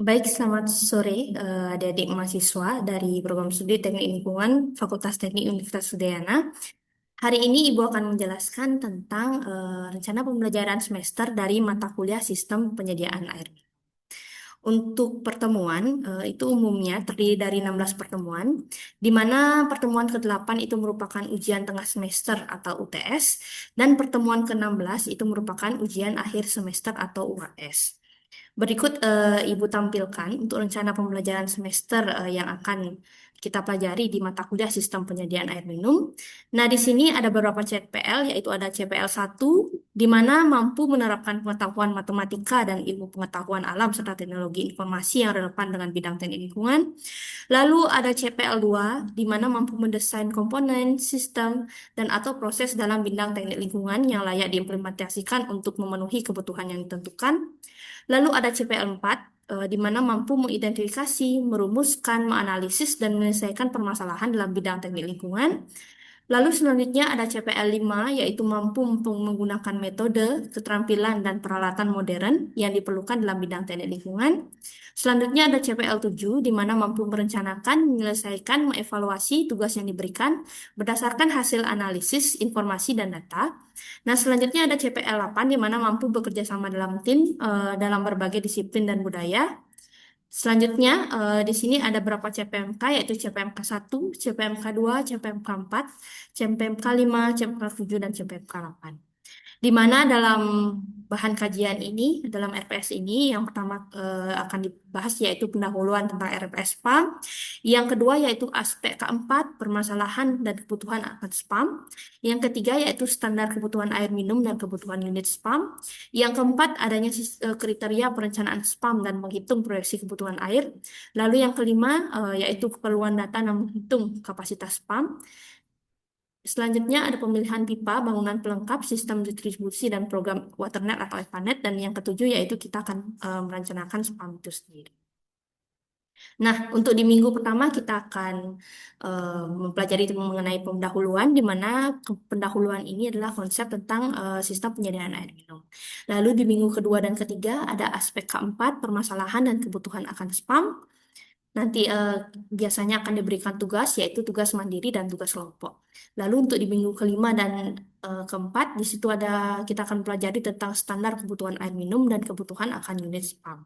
Baik, selamat sore adik-adik mahasiswa dari program studi Teknik Lingkungan Fakultas Teknik Universitas Udayana. Hari ini Ibu akan menjelaskan tentang rencana pembelajaran semester dari mata kuliah Sistem Penyediaan Air. Untuk pertemuan, itu umumnya terdiri dari 16 pertemuan, di mana pertemuan ke-8 itu merupakan ujian tengah semester atau UTS, dan pertemuan ke-16 itu merupakan ujian akhir semester atau UAS. Berikut Ibu tampilkan untuk rencana pembelajaran semester yang akan kita pelajari di mata kuliah Sistem Penyediaan Air Minum. Nah, di sini ada beberapa CPL, yaitu ada CPL 1, di mana mampu menerapkan pengetahuan matematika dan ilmu pengetahuan alam serta teknologi informasi yang relevan dengan bidang teknik lingkungan. Lalu ada CPL 2, di mana mampu mendesain komponen, sistem, dan atau proses dalam bidang teknik lingkungan yang layak diimplementasikan untuk memenuhi kebutuhan yang ditentukan. Lalu ada CPL 4, di mana mampu mengidentifikasi, merumuskan, menganalisis, dan menyelesaikan permasalahan dalam bidang teknik lingkungan. Lalu selanjutnya ada CPL 5, yaitu mampu menggunakan metode, keterampilan, dan peralatan modern yang diperlukan dalam bidang teknik lingkungan. Selanjutnya ada CPL 7, di mana mampu merencanakan, menyelesaikan, mengevaluasi tugas yang diberikan berdasarkan hasil analisis, informasi, dan data. Nah, selanjutnya ada CPL 8, di mana mampu bekerja sama dalam tim dalam berbagai disiplin dan budaya. Selanjutnya, di sini ada beberapa CPMK, yaitu CPMK 1, CPMK 2, CPMK 4, CPMK 5, CPMK 7, dan CPMK 8. Di mana dalam bahan kajian ini, dalam RPS ini, yang pertama akan dibahas yaitu pendahuluan tentang RPS SPAM. Yang kedua yaitu aspek keempat, permasalahan dan kebutuhan akan SPAM. Yang ketiga yaitu standar kebutuhan air minum dan kebutuhan unit SPAM. Yang keempat adanya kriteria perencanaan SPAM dan menghitung proyeksi kebutuhan air. Lalu yang kelima yaitu keperluan data dan menghitung kapasitas SPAM. Selanjutnya ada pemilihan pipa, bangunan pelengkap, sistem distribusi, dan program Waternet atau EVANET. Dan yang ketujuh yaitu kita akan merencanakan SPAM itu sendiri. Nah, untuk di minggu pertama kita akan mempelajari mengenai pendahuluan, di mana pendahuluan ini adalah konsep tentang sistem penyediaan air minum. Lalu di minggu kedua dan ketiga ada aspek keempat, permasalahan dan kebutuhan akan SPAM. Nanti biasanya akan diberikan tugas, yaitu tugas mandiri dan tugas kelompok. Lalu untuk di minggu kelima dan keempat, di situ kita akan pelajari tentang standar kebutuhan air minum dan kebutuhan akan unit SPAM.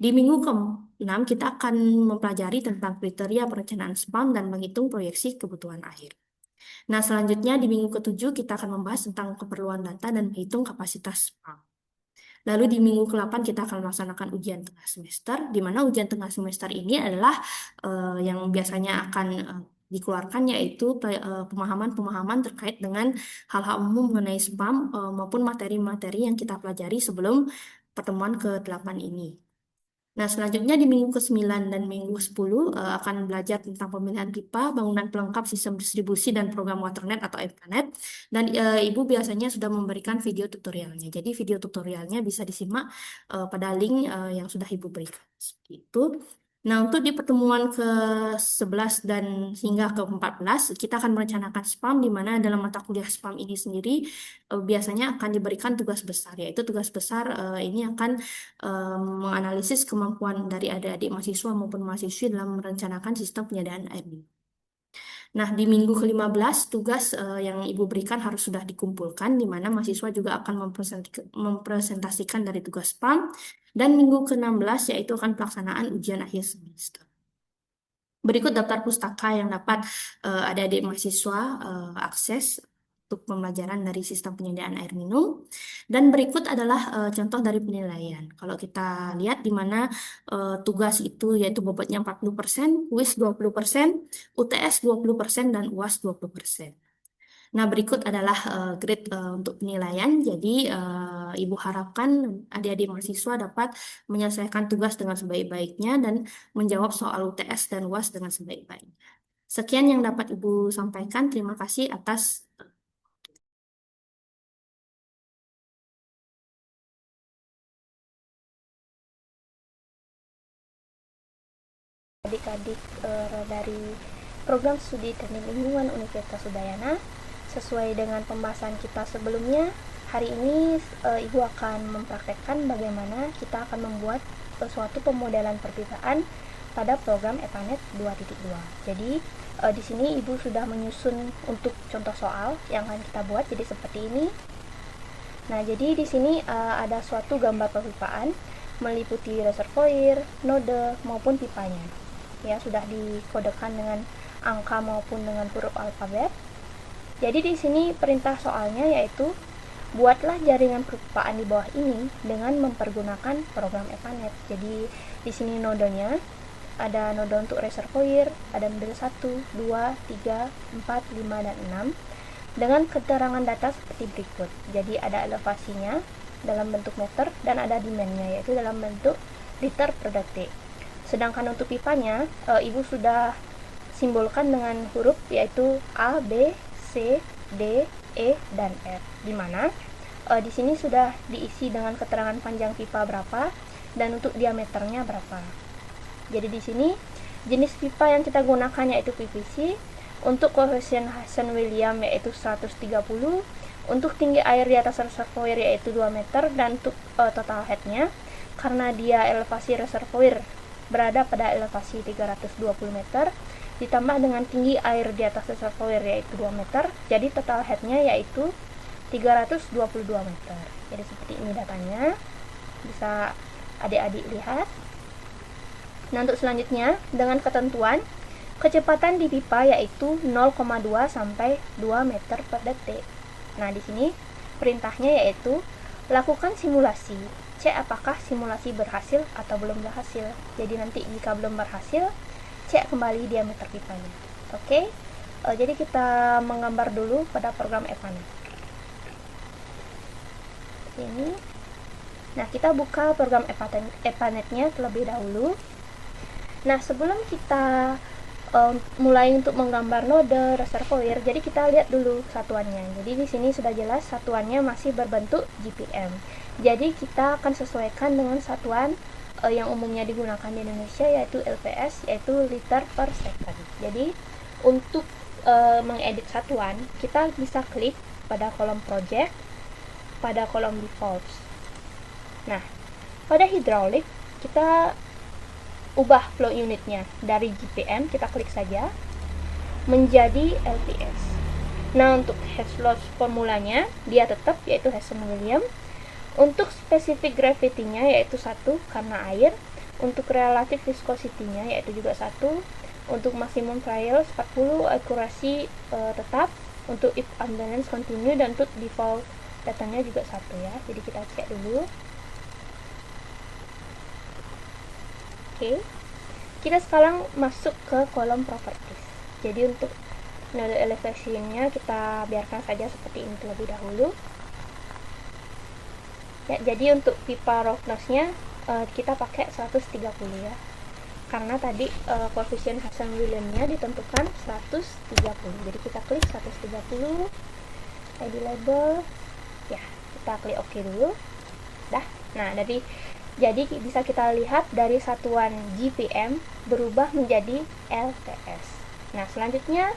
Di minggu keenam, kita akan mempelajari tentang kriteria perencanaan SPAM dan menghitung proyeksi kebutuhan air. Nah, selanjutnya di minggu ketujuh, kita akan membahas tentang keperluan data dan menghitung kapasitas SPAM. Lalu di minggu ke-8 kita akan melaksanakan ujian tengah semester, di mana ujian tengah semester ini adalah yang biasanya akan dikeluarkan yaitu pemahaman-pemahaman terkait dengan hal-hal umum mengenai SPAM maupun materi-materi yang kita pelajari sebelum pertemuan ke-8 ini. Nah, selanjutnya di minggu ke-9 dan minggu ke-10 akan belajar tentang pemilihan pipa, bangunan pelengkap sistem distribusi dan program Waternet atau EVANET. Dan Ibu biasanya sudah memberikan video tutorialnya. Jadi video tutorialnya bisa disimak pada link yang sudah Ibu berikan. Seperti itu. Nah, untuk di pertemuan ke-11 dan hingga ke-14, kita akan merencanakan SPAM, di mana dalam mata kuliah SPAM ini sendiri biasanya akan diberikan tugas besar, yaitu tugas besar ini akan menganalisis kemampuan dari adik-adik mahasiswa maupun mahasiswi dalam merencanakan sistem penyediaan air minum. Nah, di minggu ke-15 tugas yang Ibu berikan harus sudah dikumpulkan, di mana mahasiswa juga akan mempresentasikan dari tugas PAM. Dan minggu ke-16 yaitu akan pelaksanaan ujian akhir semester. Berikut daftar pustaka yang dapat adik-adik mahasiswa akses untuk pembelajaran dari sistem penyediaan air minum. Dan berikut adalah contoh dari penilaian. Kalau kita lihat di mana tugas itu yaitu bobotnya 40%, kuis 20%, UTS 20%, dan UAS 20%. Nah, berikut adalah grade untuk penilaian. Jadi, Ibu harapkan adik-adik mahasiswa dapat menyelesaikan tugas dengan sebaik-baiknya dan menjawab soal UTS dan UAS dengan sebaik-baiknya. Sekian yang dapat Ibu sampaikan. Terima kasih atas adik-adik dari program studi Teknik Lingkungan Universitas Udayana. Sesuai dengan pembahasan kita sebelumnya, Hari ini Ibu akan mempraktekkan bagaimana kita akan membuat suatu pemodelan perpipaan pada program EPANET 2.2. Jadi di sini Ibu sudah menyusun untuk contoh soal yang akan kita buat, jadi seperti ini. Nah, jadi di sini ada suatu gambar perpipaan meliputi reservoir, node maupun pipanya. Ya, sudah dikodekan dengan angka maupun dengan huruf alfabet. Jadi di sini perintah soalnya yaitu buatlah jaringan perpipaan di bawah ini dengan mempergunakan program EPANET. Jadi di sini nodenya ada node untuk reservoir, ada node 1, 2, 3, 4, 5, dan 6 dengan keterangan data seperti berikut. Jadi ada elevasinya dalam bentuk meter dan ada demand-nya yaitu dalam bentuk liter per detik. Sedangkan untuk pipanya, Ibu sudah simbolkan dengan huruf yaitu A, B, C, D, E, dan F, di mana di sini sudah diisi dengan keterangan panjang pipa berapa dan untuk diameternya berapa. Jadi di sini jenis pipa yang kita gunakan yaitu PVC, untuk koefisien Hazen-Williams yaitu 130, untuk tinggi air di atas reservoir yaitu 2 meter, dan untuk total headnya karena dia elevasi reservoir berada pada elevasi 320 meter ditambah dengan tinggi air di atas reservoir yaitu 2 meter, jadi total headnya yaitu 322 meter. Jadi seperti ini datanya, bisa adik-adik lihat. Nah, untuk selanjutnya dengan ketentuan kecepatan di pipa yaitu 0,2 sampai 2 meter per detik. Nah, di sini perintahnya yaitu lakukan simulasi. Cek apakah simulasi berhasil atau belum berhasil. Jadi nanti jika belum berhasil, cek kembali diameter pipanya. Oke, jadi kita menggambar dulu pada program EPANET. Ini. Nah, kita buka program EPANET-nya terlebih dahulu. Nah, sebelum kita mulai untuk menggambar node reservoir, jadi kita lihat dulu satuannya. Jadi di sini sudah jelas satuannya masih berbentuk GPM. Jadi kita akan sesuaikan dengan satuan yang umumnya digunakan di Indonesia yaitu LPS, yaitu liter per second. Jadi untuk mengedit satuan, kita bisa klik pada kolom project, pada kolom defaults. Nah, pada hidrolik kita ubah flow unitnya dari GPM, kita klik saja menjadi LPS. Nah, untuk Hash loss formulanya dia tetap yaitu Hazen-Williams. Untuk spesifik gravity-nya yaitu 1 karena air, untuk relative viscosity-nya yaitu juga 1, untuk maximum trials 40, akurasi tetap, untuk if unbalanced continue, dan untuk default datanya juga 1 ya. Jadi kita cek dulu. Oke. Kita sekarang masuk ke kolom properties. Jadi untuk node elevation-nya kita biarkan saja seperti ini terlebih dahulu. Ya, jadi untuk pipa roughness-nya kita pakai 130 ya. Karena tadi koefisien Hazen-Williams-nya ditentukan 130. Jadi kita klik 130, ID label. Ya, kita klik OK dulu. Dah. Nah, jadi bisa kita lihat dari satuan GPM berubah menjadi LPS. Nah, selanjutnya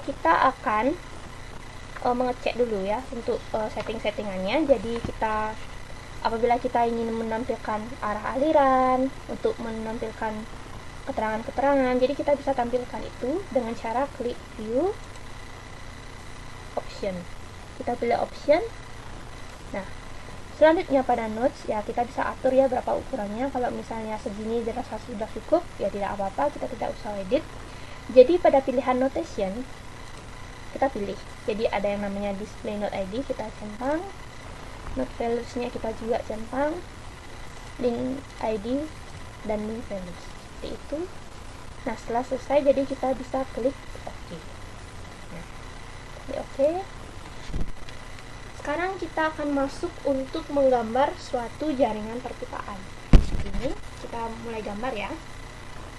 kita akan mengecek dulu ya untuk setting-settingannya. Jadi apabila kita ingin menampilkan arah aliran, untuk menampilkan keterangan-keterangan, jadi kita bisa tampilkan itu dengan cara klik view option. Kita pilih option. Nah, selanjutnya pada nodes ya kita bisa atur ya berapa ukurannya. Kalau misalnya segini dirasa sudah cukup ya tidak apa-apa, kita tidak usah edit. Jadi pada pilihan notation kita pilih. Jadi ada yang namanya display node ID, kita centang. Node values-nya kita juga centang. Link ID dan link values. Seperti itu. Nah, setelah selesai jadi kita bisa klik OK. Nah, klik OK. Sekarang kita akan masuk untuk menggambar suatu jaringan perpipaan. Ini kita mulai gambar ya.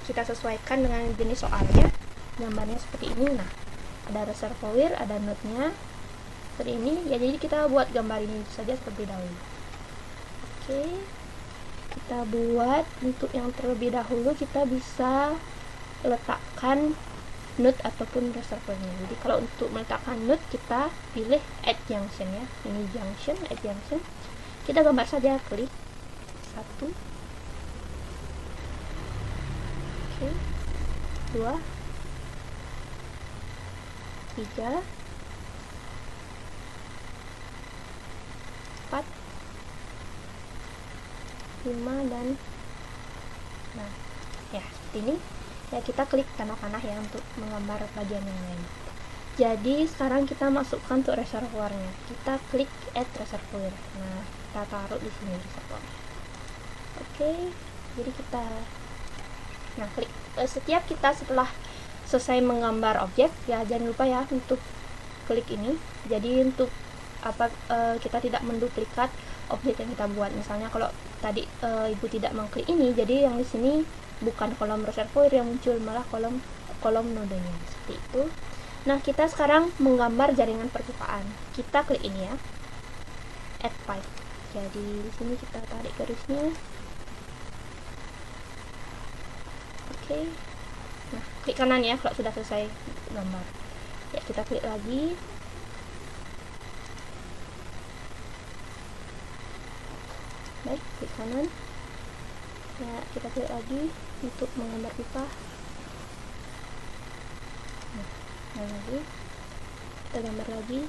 Kita sesuaikan dengan jenis soalnya. Gambarnya seperti ini. Nah, ada reservoir, ada node-nya seperti ini ya. Jadi kita buat gambar ini saja seperti dahulu. Oke, kita buat untuk yang terlebih dahulu kita bisa letakkan node ataupun reservoirnya. Jadi kalau untuk meletakkan node kita pilih add junction ya, ini junction, add junction, kita gambar saja, klik 1, oke, 2, 3, 4, 5, dan 6 ya, seperti ini ya. Kita klik tanda panah ya untuk menggambar bagian yang lain. Jadi sekarang kita masukkan untuk reservoirnya, kita klik add reservoir. Nah, kita taruh di sini reservoir. Oke, jadi kita klik setiap kita setelah selesai menggambar objek ya, jangan lupa ya untuk klik ini. Jadi untuk kita tidak menduplikat objek yang kita buat. Misalnya kalau tadi ibu tidak mengklik ini, jadi yang di sini bukan kolom reservoir yang muncul, malah kolom nodenya, seperti itu. Nah, kita sekarang menggambar jaringan perpipaan. Kita klik ini ya, add pipe. Jadi di sini kita tarik garisnya. Oke. Nah, klik kanan ya kalau sudah selesai gambar. Ya, kita klik lagi. Baik, klik kanan. Ya, kita klik lagi untuk menggambar pipa. Nah, lagi kita gambar lagi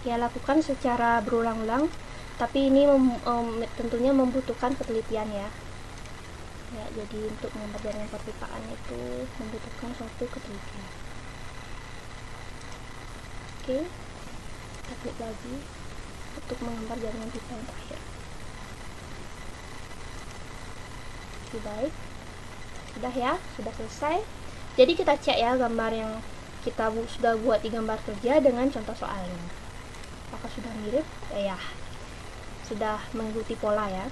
ya, lakukan secara berulang-ulang, tapi ini tentunya membutuhkan ketelitian ya. Ya, jadi untuk menggambar jaringan perpipaan itu membutuhkan suatu ketelitian. Oke, kita klik lagi untuk menggambar jaringan pipa yang terakhir. Oke, baik, sudah ya, sudah selesai. Jadi kita cek ya gambar yang kita sudah buat di gambar kerja dengan contoh soalnya, apakah sudah mirip ya, sudah mengikuti pola ya.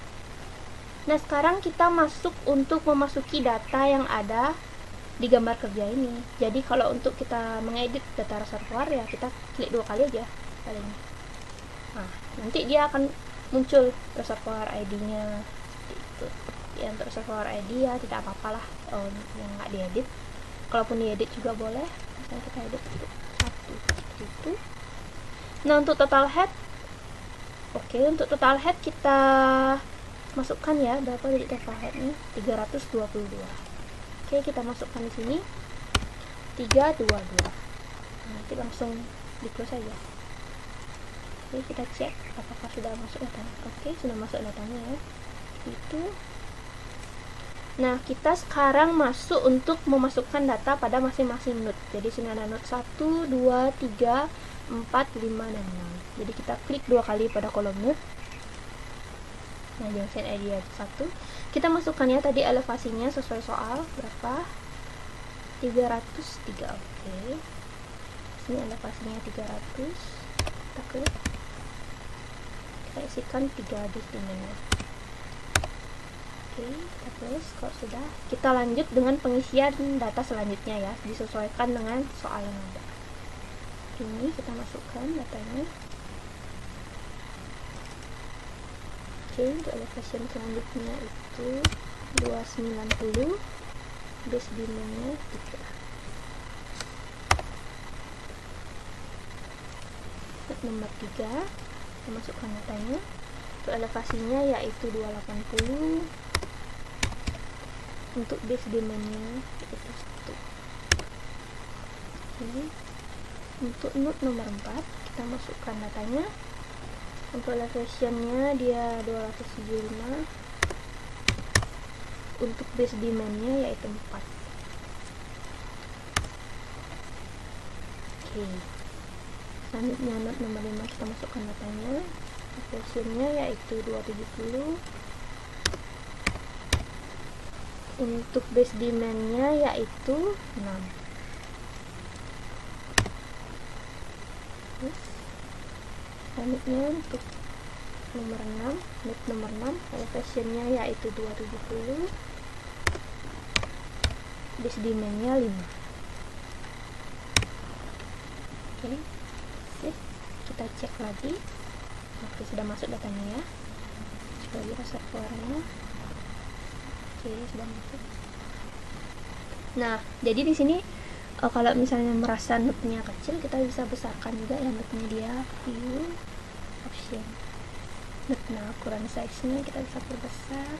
Nah, sekarang kita masuk untuk memasuki data yang ada di gambar kerja ini. Jadi kalau untuk kita mengedit data reservoir ya, kita klik 2 kali aja kali ini. Nah, nanti dia akan muncul reservoir ID-nya itu. Ya, untuk reservoir ID ya tidak apa-apalah yang nggak diedit. Kalaupun diedit juga boleh, misalnya kita edit untuk 1 itu. Nah, untuk total head, oke, untuk total head kita masukkan ya, berapa jadi total headnya, 322. Oke, kita masukkan di sini 322. Nanti langsung di close aja. Oke, kita cek apakah sudah masuk datanya. Oke, sudah masuk datanya ya, itu. Nah, kita sekarang masuk untuk memasukkan data pada masing-masing node. Jadi sini ada node 1, 2, 3, 4, 5, dan 6. Jadi kita klik 2 kali pada kolom node. Nah, junction ID 1. Kita masukkan ya tadi elevasinya sesuai soal berapa? 303. Oke. Sini elevasinya 300. Kita klik. Kita isikan 3 dimensional. Oke, kita close. Kalau sudah, kita lanjut dengan pengisian data selanjutnya ya, disesuaikan dengan soal yang ada. Ini kita masukkan datanya. Oke, untuk elevation selanjutnya itu 290, base dimennya 3. Nomor 3, kita masukkan datanya. Untuk elevasinya yaitu 280. Untuk base dimennya itu 1. Oke. Untuk node nomor 4 kita masukkan datanya. Untuk elevationnya dia 275. Untuk base dimennya yaitu 4. Oke. Selanjutnya node nomor 5 kita masukkan datanya. Elevationnya yaitu 270. Untuk base dimennya yaitu 6. Selanjutnya untuk nomor 6, node nomor 6, elevationnya yaitu 270, base dimennya 5. Oke, sip. Kita cek lagi. Oke, sudah masuk datanya ya. Coba lihat reservoirnya. Oke, sudah masuk. Nah, jadi di sini kalau misalnya merasa nutnya kecil, kita bisa besarkan juga ya nutnya dia. View option nut. Nah, ukuran size nya kita bisa perbesar.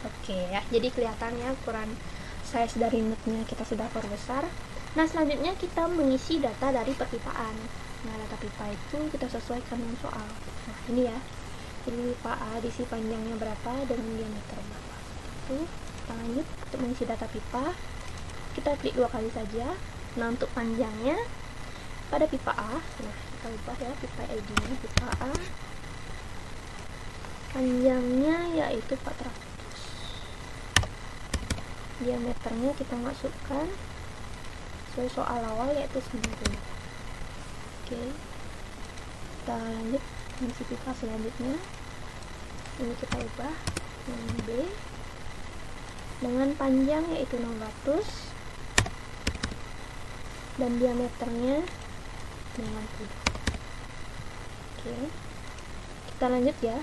Oke ya, jadi kelihatannya ukuran size dari nutnya kita sudah perbesar. Nah, selanjutnya kita mengisi data dari perpipaan. Nah, data pipa itu kita sesuaikan dengan soal. Nah, ini ya, jadi pipa A diisi panjangnya berapa dengan diameter berapa. Itu kita lanjut untuk mengisi data pipa, kita klik 2 kali saja. Nah, untuk panjangnya pada pipa A, nah kita ubah ya pipa ID nya pipa A, panjangnya yaitu 400, diameternya kita masukkan sesuai soal awal yaitu 90. Oke, kita lanjut mengisi pipa selanjutnya. Ini kita ubah yang B dengan panjang yaitu 600 dan diameternya 90. Oke, kita lanjut ya,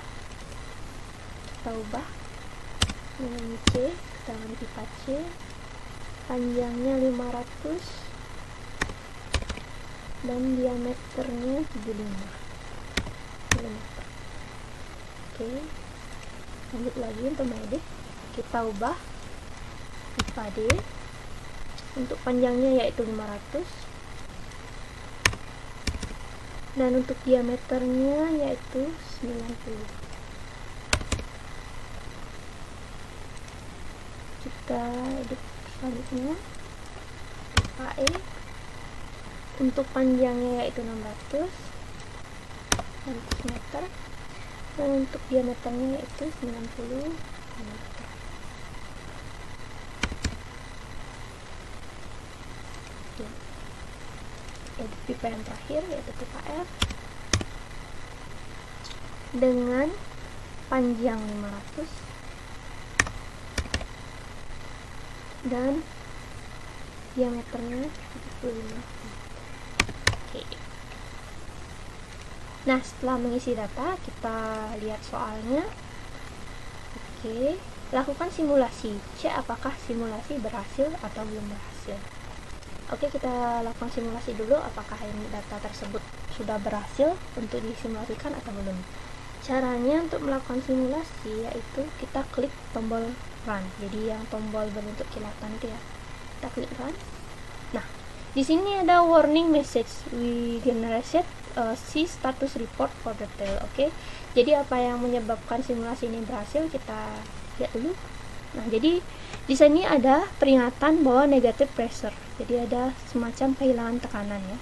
kita ubah dengan C, kita ambil pipa C, panjangnya 500 dan diameternya 75 mm. Oke, lanjut lagi untuk D, kita ubah pipa D untuk panjangnya yaitu 500 dan untuk diameternya yaitu 90. Kita edit selanjutnya pipa E untuk panjangnya yaitu 600 cm dan untuk diameternya yaitu 90 cm. Edit pipa yang terakhir yaitu pipa F dengan panjang 500 dan diameternya 75. Oke. Nah, setelah mengisi data, kita lihat soalnya. Oke, lakukan simulasi. Cek apakah simulasi berhasil atau belum berhasil. Oke, kita lakukan simulasi dulu apakah ini data tersebut sudah berhasil untuk disimulasikan atau belum. Caranya untuk melakukan simulasi yaitu kita klik tombol run. Jadi yang tombol berbentuk kilatan itu ya. Kita klik run. Nah, di sini ada warning message, we generated see status report for detail. Oke. Jadi apa yang menyebabkan simulasi ini berhasil kita lihat dulu. Nah, jadi di sini ada peringatan bahwa negative pressure. Jadi ada semacam kehilangan tekanan ya.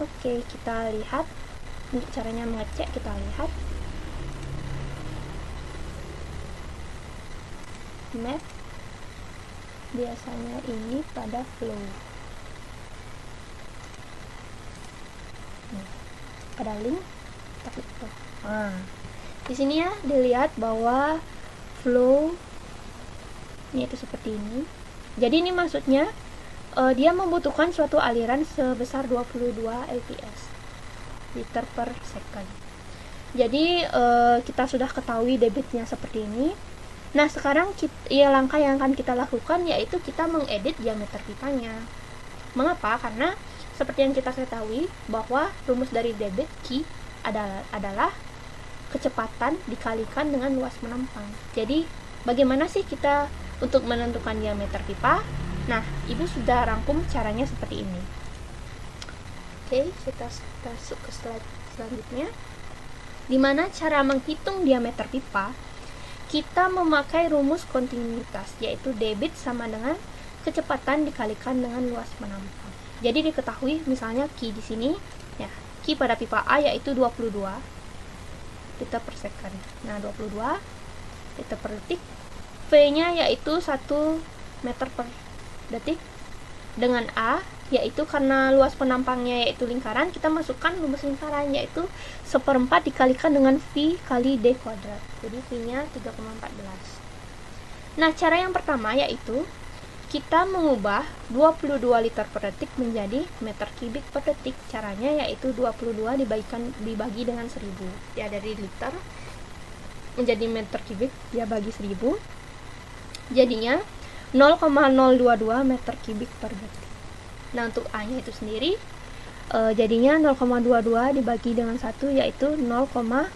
Oke, kita lihat untuk caranya mengecek, kita lihat map. Biasanya ini pada flow. Pada link kita klik. Nah, di sini ya dilihat bahwa flow ini itu seperti ini. Jadi ini maksudnya dia membutuhkan suatu aliran sebesar 22 lps liter per second. Jadi kita sudah ketahui debitnya seperti ini. Nah, sekarang langkah yang akan kita lakukan yaitu kita mengedit diameter pipanya. Mengapa? Karena seperti yang kita ketahui bahwa rumus dari debit Q adalah kecepatan dikalikan dengan luas menampang. Jadi bagaimana sih kita untuk menentukan diameter pipa? Nah, Ibu sudah rangkum caranya seperti ini. Oke, kita masuk ke slide selanjutnya. Dimana cara menghitung diameter pipa, kita memakai rumus kontinuitas, yaitu debit sama dengan kecepatan dikalikan dengan luas menampang. Jadi diketahui misalnya Q di sini, ya, Q pada pipa A yaitu 22 liter per second. Nah, 22 liter per detik. V-nya yaitu 1 meter per detik. Dengan A yaitu karena luas penampangnya yaitu lingkaran, kita masukkan rumus lingkaran yaitu 1/4 dikalikan dengan V kali D kuadrat. Jadi V-nya 3,14. Nah, cara yang pertama yaitu kita mengubah 22 liter per detik menjadi meter kubik per detik. Caranya yaitu 22 dibagi dengan 1000. Ya, dari liter menjadi meter kubik dia bagi 1000. Jadinya 0,022 meter kubik per detik. Nah, untuk A-nya itu sendiri jadinya 0,22 dibagi dengan 1 yaitu 0,02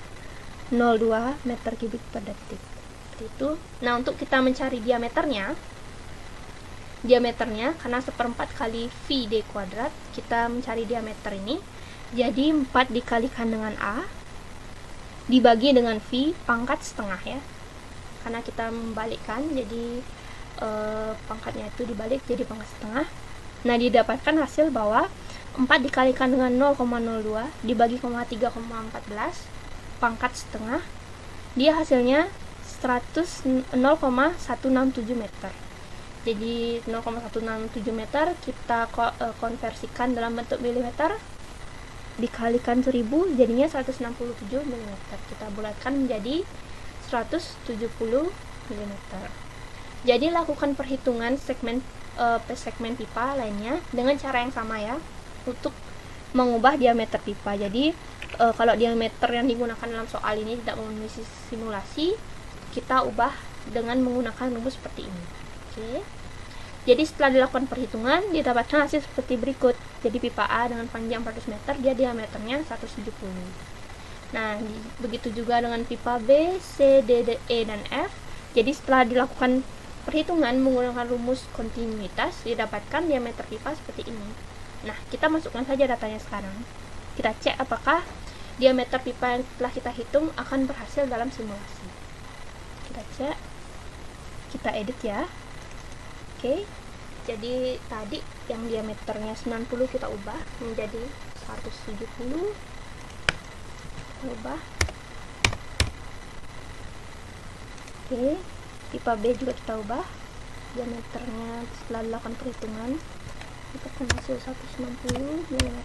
meter kubik per detik. Seperti itu. Nah, untuk kita mencari diameternya karena seperempat kali V D kuadrat, kita mencari diameter ini jadi 4 dikalikan dengan A dibagi dengan V pangkat setengah ya, karena kita membalikkan, jadi pangkatnya itu dibalik jadi pangkat setengah. Nah, didapatkan hasil bahwa 4 dikalikan dengan 0,02 dibagi 3,14 pangkat setengah, dia hasilnya 0,167 meter. Jadi 0,167 meter kita konversikan dalam bentuk milimeter, dikalikan 1000 jadinya 167 mm. Kita bulatkan menjadi 170 mm. Jadi lakukan perhitungan segmen pipa lainnya dengan cara yang sama ya, untuk mengubah diameter pipa. Jadi kalau diameter yang digunakan dalam soal ini tidak memenuhi simulasi, kita ubah dengan menggunakan rumus seperti ini. Oke. Jadi setelah dilakukan perhitungan, didapatkan hasil seperti berikut. Jadi pipa A dengan panjang 400 meter, dia diameternya 170. Nah, begitu juga dengan pipa B, C, D, E, dan F. Jadi setelah dilakukan perhitungan menggunakan rumus kontinuitas, didapatkan diameter pipa seperti ini. Nah, kita masukkan saja datanya sekarang. Kita cek apakah diameter pipa yang telah kita hitung akan berhasil dalam simulasi. Kita cek, kita edit ya. Oke, jadi tadi yang diameternya 90 kita ubah menjadi 170, kita ubah. Oke, pipa B juga kita ubah diameternya setelah dilakukan perhitungan, kita akan hasil 160 mm.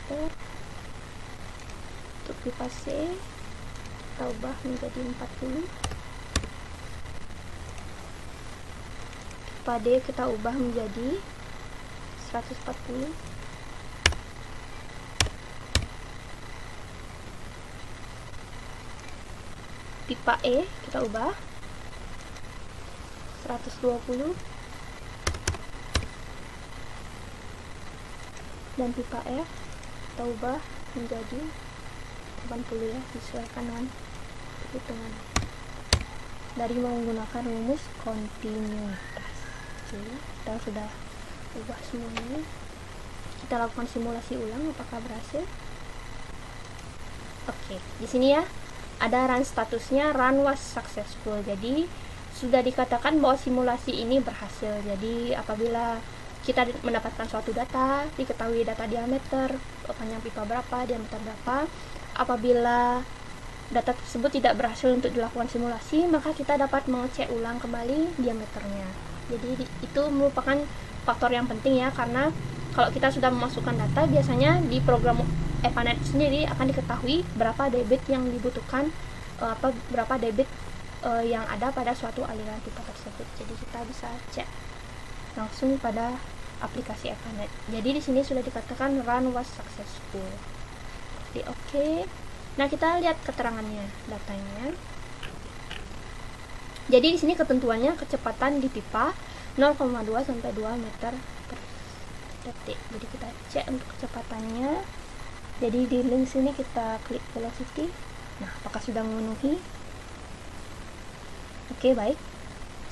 Untuk pipa C kita ubah menjadi 40. Pipa D kita ubah menjadi 140. Pipa E kita ubah 120. Dan pipa F kita ubah menjadi 80 ya, disesuaikan dengan perhitungan dari menggunakan rumus kontinuitas. Oke, kita sudah ubah semuanya. Kita lakukan simulasi ulang apakah berhasil. Oke, di sini ya ada run statusnya run was successful. Jadi sudah dikatakan bahwa simulasi ini berhasil. Jadi apabila kita mendapatkan suatu data, diketahui data diameter, panjang pipa berapa, diameter berapa. Apabila data tersebut tidak berhasil untuk dilakukan simulasi, maka kita dapat mengecek ulang kembali diameternya. Jadi itu merupakan faktor yang penting ya, karena kalau kita sudah memasukkan data, biasanya di program EPANET sendiri akan diketahui berapa debit yang dibutuhkan, berapa debit yang ada pada suatu aliran pipa tersebut. Jadi kita bisa cek langsung pada aplikasi EPANET. Jadi di sini sudah dikatakan run was successful. Jadi oke. Nah, kita lihat keterangannya, datanya. Jadi di sini ketentuannya kecepatan di pipa 0,2 sampai 2 meter per detik. Jadi kita cek untuk kecepatannya. Jadi di link sini kita klik velocity. Nah, apakah sudah memenuhi? Oke, baik.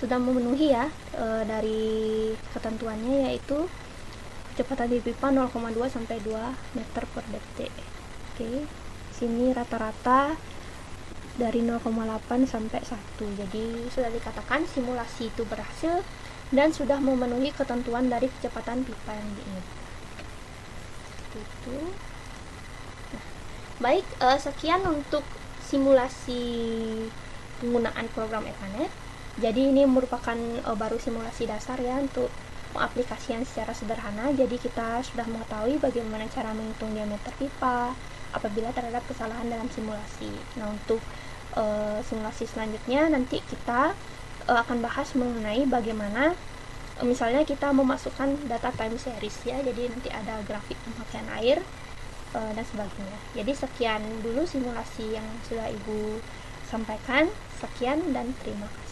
Sudah memenuhi ya dari ketentuannya, yaitu kecepatan di pipa 0,2 sampai 2 meter per detik. Oke. Sini rata-rata dari 0,8 sampai 1. Jadi sudah dikatakan simulasi itu berhasil dan sudah memenuhi ketentuan dari kecepatan pipa yang diinginkan. Itu. Nah, baik, sekian untuk simulasi penggunaan program EPANET. Jadi ini merupakan baru simulasi dasar ya untuk pengaplikasian secara sederhana. Jadi kita sudah mengetahui bagaimana cara menghitung diameter pipa apabila terdapat kesalahan dalam simulasi. Nah, untuk simulasi selanjutnya nanti kita akan bahas mengenai bagaimana misalnya kita memasukkan data time series ya. Jadi nanti ada grafik pemakaian air dan sebagainya. Jadi sekian dulu simulasi yang sudah Ibu sampaikan. Sekian dan terima kasih.